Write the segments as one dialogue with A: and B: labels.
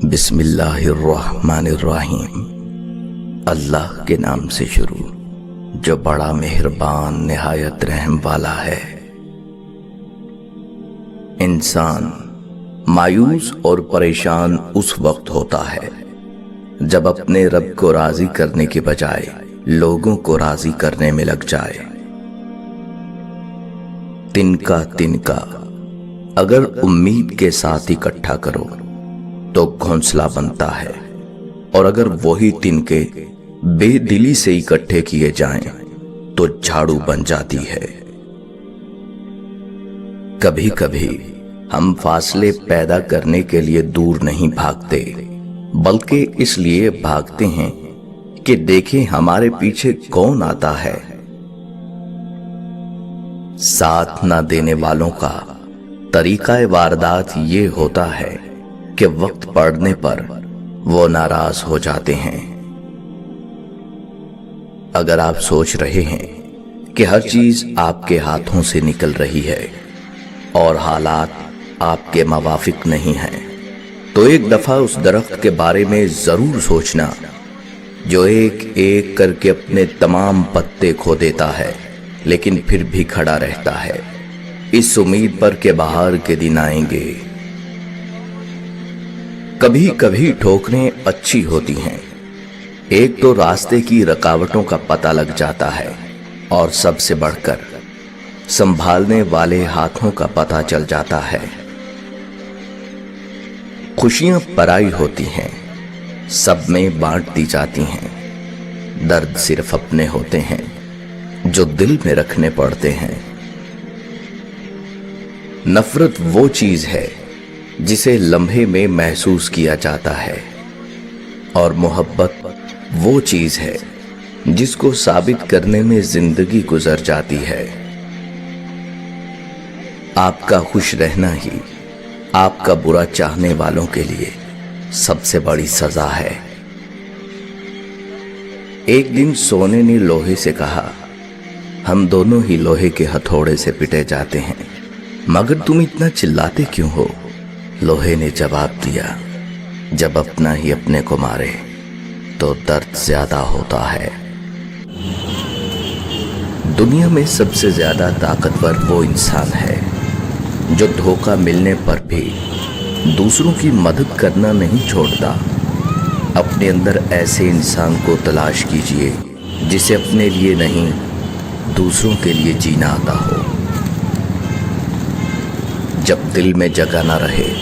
A: بسم اللہ الرحمن الرحیم۔ اللہ کے نام سے شروع جو بڑا مہربان نہایت رحم والا ہے۔ انسان مایوس اور پریشان اس وقت ہوتا ہے جب اپنے رب کو راضی کرنے کے بجائے لوگوں کو راضی کرنے میں لگ جائے۔ تنکا اگر امید کے ساتھ اکٹھا کرو تو گھونسلہ بنتا ہے، اور اگر وہی تنکے بے دلی سے اکٹھے کیے جائیں تو جھاڑو بن جاتی ہے۔ کبھی کبھی ہم فاصلے پیدا کرنے کے لیے دور نہیں بھاگتے، بلکہ اس لیے بھاگتے ہیں کہ دیکھیں ہمارے پیچھے کون آتا ہے۔ ساتھ نہ دینے والوں کا طریقہ واردات یہ ہوتا ہے کہ وقت پڑنے پر وہ ناراض ہو جاتے ہیں۔ اگر آپ سوچ رہے ہیں کہ ہر چیز آپ کے ہاتھوں سے نکل رہی ہے اور حالات آپ کے موافق نہیں ہیں، تو ایک دفعہ اس درخت کے بارے میں ضرور سوچنا جو ایک ایک کر کے اپنے تمام پتے کھو دیتا ہے لیکن پھر بھی کھڑا رہتا ہے، اس امید پر کہ بہار کے دن آئیں گے۔ کبھی کبھی ٹھوکریں اچھی ہوتی ہیں، ایک تو راستے کی رکاوٹوں کا پتہ لگ جاتا ہے، اور سب سے بڑھ کر سنبھالنے والے ہاتھوں کا پتہ چل جاتا ہے۔ خوشیاں پرائی ہوتی ہیں، سب میں بانٹ دی جاتی ہیں، درد صرف اپنے ہوتے ہیں جو دل میں رکھنے پڑتے ہیں۔ نفرت وہ چیز ہے جسے لمحے میں محسوس کیا جاتا ہے، اور محبت وہ چیز ہے جس کو ثابت کرنے میں زندگی گزر جاتی ہے۔ آپ کا خوش رہنا ہی آپ کا برا چاہنے والوں کے لیے سب سے بڑی سزا ہے۔ ایک دن سونے نے لوہے سے کہا، ہم دونوں ہی لوہے کے ہتھوڑے سے پٹے جاتے ہیں، مگر تم اتنا چلاتے کیوں ہو؟ لوہے نے جواب دیا، جب اپنا ہی اپنے کو مارے تو درد زیادہ ہوتا ہے۔ دنیا میں سب سے زیادہ طاقتور وہ انسان ہے جو دھوکہ ملنے پر بھی دوسروں کی مدد کرنا نہیں چھوڑتا۔ اپنے اندر ایسے انسان کو تلاش کیجئے جسے اپنے لیے نہیں دوسروں کے لیے جینا آتا ہو۔ جب دل میں جگہ نہ رہے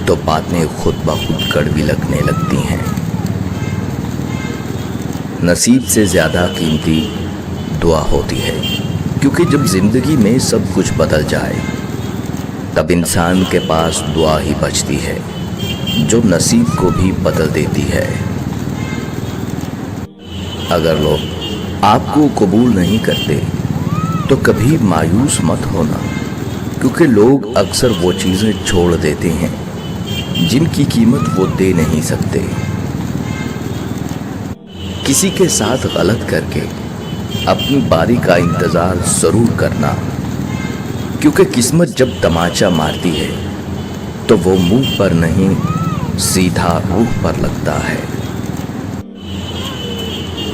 A: تو باتیں خود بخود کڑوی لگنے لگتی ہیں۔ نصیب سے زیادہ قیمتی دعا ہوتی ہے، کیونکہ جب زندگی میں سب کچھ بدل جائے تب انسان کے پاس دعا ہی بچتی ہے جو نصیب کو بھی بدل دیتی ہے۔ اگر لوگ آپ کو قبول نہیں کرتے تو کبھی مایوس مت ہونا، کیونکہ لوگ اکثر وہ چیزیں چھوڑ دیتے ہیں جن کی قیمت وہ دے نہیں سکتے۔ کسی کے ساتھ غلط کر کے اپنی باری کا انتظار ضرور کرنا، کیونکہ قسمت جب تماچا مارتی ہے تو وہ منہ پر نہیں سیدھا روح پر لگتا ہے۔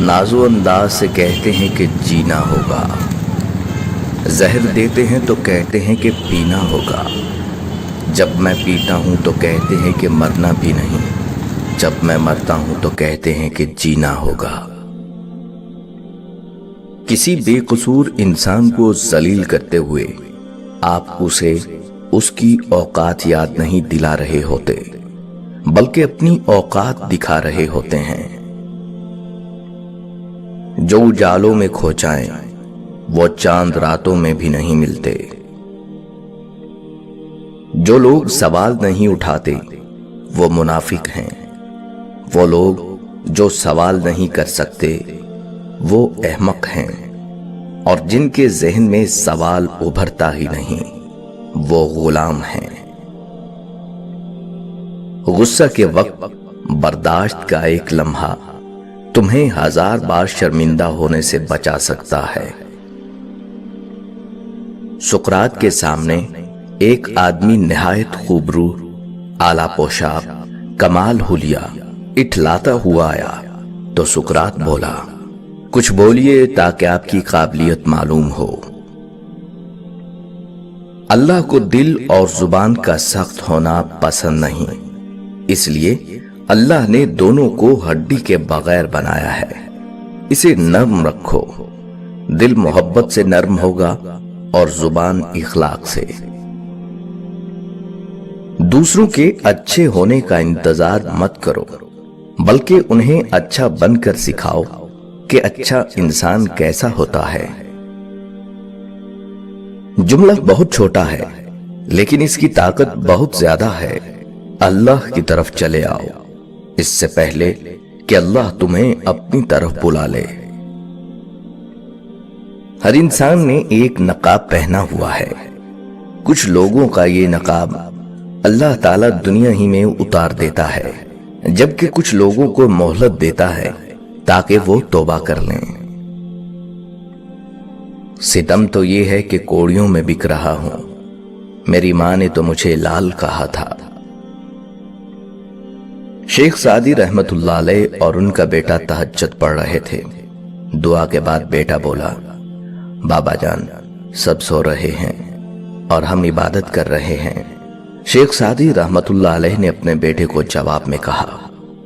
A: نازو انداز سے کہتے ہیں کہ جینا ہوگا، زہر دیتے ہیں تو کہتے ہیں کہ پینا ہوگا۔ جب میں پیتا ہوں تو کہتے ہیں کہ مرنا بھی نہیں، جب میں مرتا ہوں تو کہتے ہیں کہ جینا ہوگا۔ کسی بے قصور انسان کو ذلیل کرتے ہوئے آپ اسے اس کی اوقات یاد نہیں دلا رہے ہوتے، بلکہ اپنی اوقات دکھا رہے ہوتے ہیں۔ جو اجالوں میں کھو جائیں وہ چاند راتوں میں بھی نہیں ملتے۔ جو لوگ سوال نہیں اٹھاتے وہ منافق ہیں، وہ لوگ جو سوال نہیں کر سکتے وہ احمق ہیں، اور جن کے ذہن میں سوال ابھرتا ہی نہیں وہ غلام ہیں۔ غصہ کے وقت برداشت کا ایک لمحہ تمہیں 1000 بار شرمندہ ہونے سے بچا سکتا ہے۔ سقراط کے سامنے ایک آدمی نہایت خوبرو، اعلیٰ پوشاک، کمال حلیہ اٹھلاتا ہوا آیا تو سقراط بولا، کچھ بولیے تاکہ آپ کی قابلیت معلوم ہو۔ اللہ کو دل اور زبان کا سخت ہونا پسند نہیں، اس لیے اللہ نے دونوں کو ہڈی کے بغیر بنایا ہے۔ اسے نرم رکھو، دل محبت سے نرم ہوگا اور زبان اخلاق سے۔ دوسروں کے اچھے ہونے کا انتظار مت کرو، بلکہ انہیں اچھا بن کر سکھاؤ کہ اچھا انسان کیسا ہوتا ہے۔ جملہ بہت چھوٹا ہے لیکن اس کی طاقت بہت زیادہ ہے۔ اللہ کی طرف چلے آؤ اس سے پہلے کہ اللہ تمہیں اپنی طرف بلا لے۔ ہر انسان نے ایک نقاب پہنا ہوا ہے۔ کچھ لوگوں کا یہ نقاب اللہ تعالیٰ دنیا ہی میں اتار دیتا ہے، جبکہ کچھ لوگوں کو مہلت دیتا ہے تاکہ وہ توبہ کر لیں۔ ستم تو یہ ہے کہ کوڑیوں میں بک رہا ہوں، میری ماں نے تو مجھے لال کہا تھا۔ شیخ سعدی رحمت اللہ علیہ اور ان کا بیٹا تہجد پڑھ رہے تھے۔ دعا کے بعد بیٹا بولا، بابا جان سب سو رہے ہیں اور ہم عبادت کر رہے ہیں۔ شیخ سعدی رحمت اللہ علیہ نے اپنے بیٹے کو جواب میں کہا،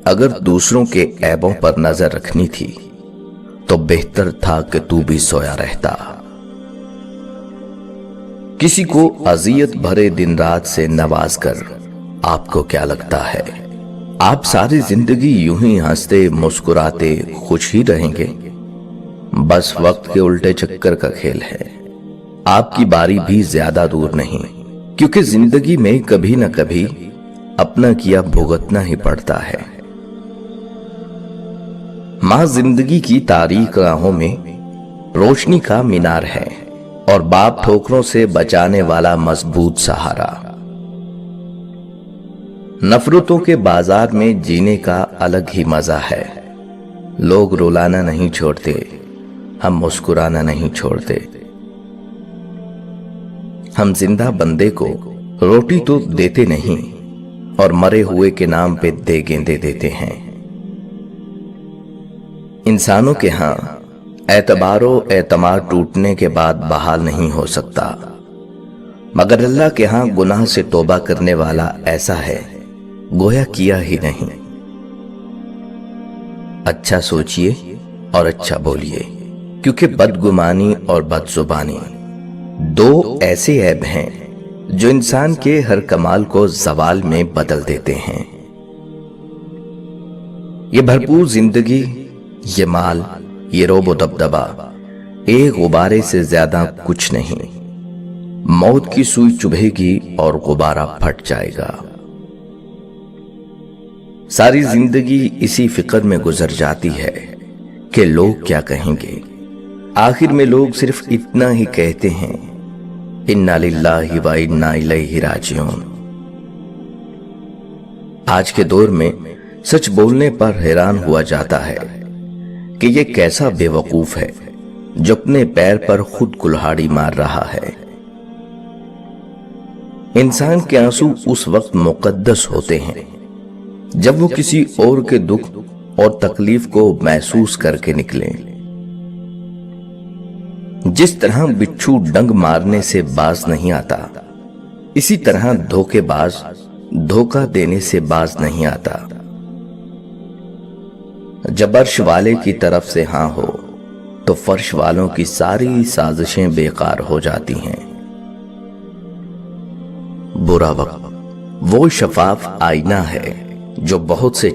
A: اگر دوسروں کے عیبوں پر نظر رکھنی تھی تو بہتر تھا کہ تو بھی سویا رہتا۔ کسی کو اذیت بھرے دن رات سے نواز کر آپ کو کیا لگتا ہے آپ ساری زندگی یوں ہی ہنستے مسکراتے خوش ہی رہیں گے؟ بس وقت کے الٹے چکر کا کھیل ہے۔ آپ کی باری بھی زیادہ دور نہیں، کیونکہ زندگی میں کبھی نہ کبھی اپنا کیا بھگتنا ہی پڑتا ہے۔ ماں زندگی کی تاریک راہوں میں روشنی کا مینار ہے اور باپ ٹھوکروں سے بچانے والا مضبوط سہارا۔ نفرتوں کے بازار میں جینے کا الگ ہی مزہ ہے۔ لوگ رلانا نہیں چھوڑتے، ہم مسکرانا نہیں چھوڑتے۔ ہم زندہ بندے کو روٹی تو دیتے نہیں اور مرے ہوئے کے نام پہ دیگیں دے دیتے ہیں۔ انسانوں کے ہاں اعتبار و اعتماد ٹوٹنے کے بعد بحال نہیں ہو سکتا، مگر اللہ کے ہاں گناہ سے توبہ کرنے والا ایسا ہے گویا کیا ہی نہیں۔ اچھا سوچئے اور اچھا بولیے، کیونکہ بدگمانی اور بد زبانی دو ایسے عیب ہیں جو انسان کے ہر کمال کو زوال میں بدل دیتے ہیں۔ یہ بھرپور زندگی، یہ مال، یہ روب و دبدبا ایک غبارے سے زیادہ کچھ نہیں۔ موت کی سوئی چبھے گی اور غبارہ پھٹ جائے گا۔ ساری زندگی اسی فکر میں گزر جاتی ہے کہ لوگ کیا کہیں گے۔ آخر میں لوگ صرف اتنا ہی کہتے ہیں، انا للہ و انا الیہ راجعون۔ آج کے دور میں سچ بولنے پر حیران ہوا جاتا ہے کہ یہ کیسا بے وقوف ہے جو اپنے پیر پر خود کلہاڑی مار رہا ہے۔ انسان کے آنسو اس وقت مقدس ہوتے ہیں جب وہ کسی اور کے دکھ اور تکلیف کو محسوس کر کے نکلیں۔ جس طرح بچھو ڈنگ مارنے سے باز نہیں آتا، اسی طرح دھوکے باز دھوکہ دینے سے باز نہیں آتا۔ جب عرش والے کی طرف سے ہاں ہو تو فرش والوں کی ساری سازشیں بیکار ہو جاتی ہیں۔ برا وقت وہ شفاف آئینہ ہے جو بہت سے